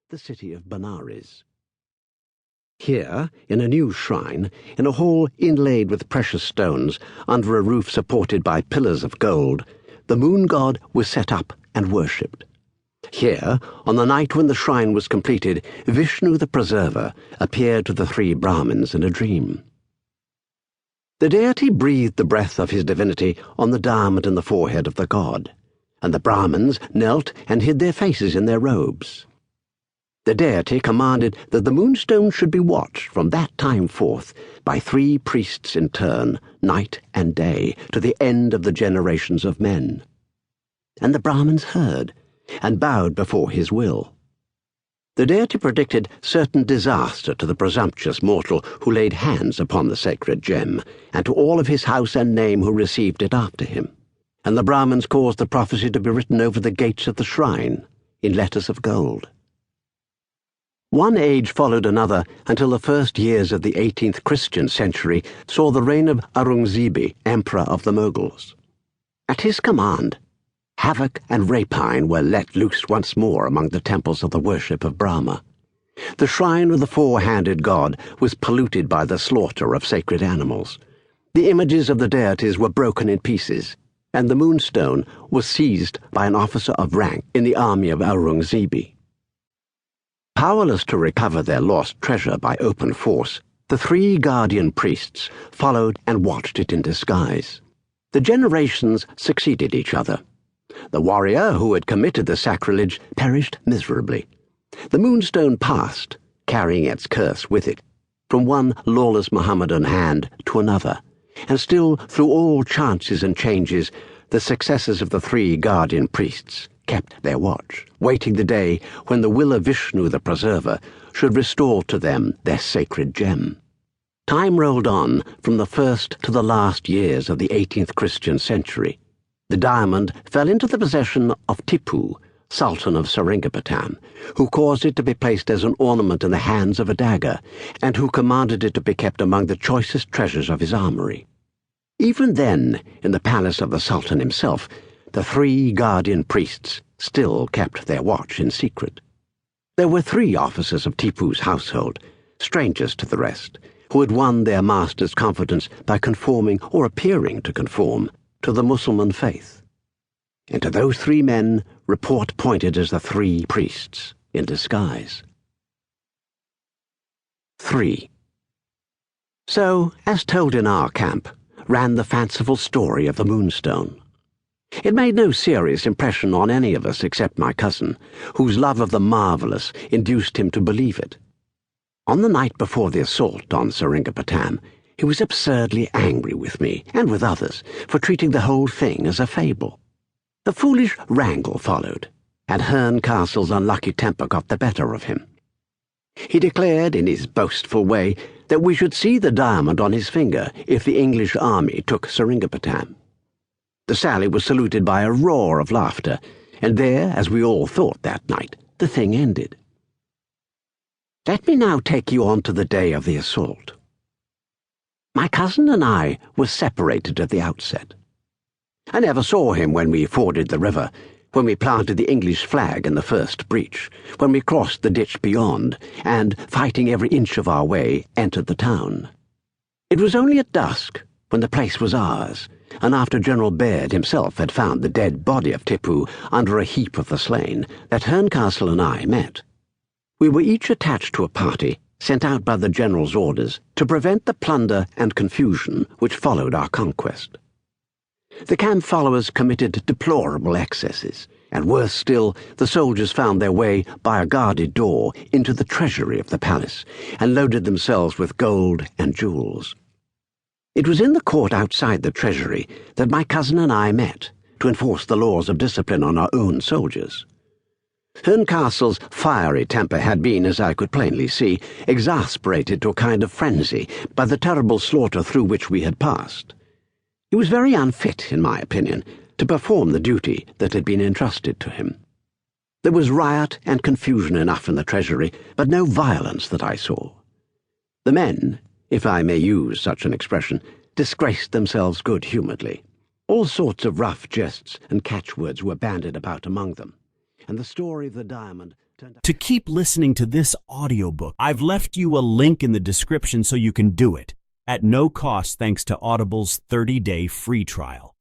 the city of Benares. Here, in a new shrine, in a hall inlaid with precious stones, under a roof supported by pillars of gold, the moon god was set up and worshipped. Here, on the night when the shrine was completed, Vishnu the Preserver appeared to the three Brahmins in a dream. The deity breathed the breath of his divinity on the diamond in the forehead of the god, and the Brahmins knelt and hid their faces in their robes. The deity commanded that the Moonstone should be watched from that time forth by three priests in turn, night and day, to the end of the generations of men. And the Brahmins heard, and bowed before his will. The deity predicted certain disaster to the presumptuous mortal who laid hands upon the sacred gem, and to all of his house and name who received it after him. And the Brahmins caused the prophecy to be written over the gates of the shrine, in letters of gold. One age followed another until the first years of the 18th Christian century saw the reign of Aurangzeb, Emperor of the Mughals. At his command, havoc and rapine were let loose once more among the temples of the worship of Brahma. The shrine of the four-handed god was polluted by the slaughter of sacred animals. The images of the deities were broken in pieces, and the Moonstone was seized by an officer of rank in the army of Aurangzeb. Powerless to recover their lost treasure by open force, the three guardian priests followed and watched it in disguise. The generations succeeded each other. The warrior who had committed the sacrilege perished miserably. The Moonstone passed, carrying its curse with it, from one lawless Mohammedan hand to another, and still, through all chances and changes, the successors of the three guardian priests kept their watch, waiting the day when the will of Vishnu the Preserver should restore to them their sacred gem. Time rolled on from the first to the last years of the 18th Christian century. The diamond fell into the possession of Tipu, Sultan of Seringapatam, who caused it to be placed as an ornament in the hands of a dagger, and who commanded it to be kept among the choicest treasures of his armory. Even then, in the palace of the Sultan himself, the three guardian priests still kept their watch in secret. There were three officers of Tipu's household, strangers to the rest, who had won their master's confidence by conforming, or appearing to conform, to the Mussulman faith. And to those three men report pointed as the three priests in disguise. 3. So, as told in our camp, ran the fanciful story of the Moonstone. It made no serious impression on any of us except my cousin, whose love of the marvelous induced him to believe it. On the night before the assault on Seringapatam, he was absurdly angry with me, and with others, for treating the whole thing as a fable. A foolish wrangle followed, and Herne Castle's unlucky temper got the better of him. He declared, in his boastful way, that we should see the diamond on his finger if the English army took Seringapatam. The sally was saluted by a roar of laughter, and there, as we all thought that night, the thing ended. Let me now take you on to the day of the assault. My cousin and I were separated at the outset. I never saw him when we forded the river, when we planted the English flag in the first breach, when we crossed the ditch beyond, and, fighting every inch of our way, entered the town. It was only at dusk, when the place was ours, and after General Baird himself had found the dead body of Tipu under a heap of the slain, that Herne Castle and I met. We were each attached to a party, sent out by the General's orders, to prevent the plunder and confusion which followed our conquest. The camp followers committed deplorable excesses, and worse still, the soldiers found their way by a guarded door into the treasury of the palace, and loaded themselves with gold and jewels. It was in the court outside the treasury that my cousin and I met, to enforce the laws of discipline on our own soldiers. Herne Castle's fiery temper had been, as I could plainly see, exasperated to a kind of frenzy by the terrible slaughter through which we had passed. He was very unfit, in my opinion, to perform the duty that had been entrusted to him. There was riot and confusion enough in the treasury, but no violence that I saw. The men, if I may use such an expression, disgraced themselves good-humouredly. All sorts of rough jests and catchwords were bandied about among them, and the story of the diamond To keep listening to this audiobook, I've left you a link in the description so you can do it, at no cost thanks to Audible's 30-day free trial.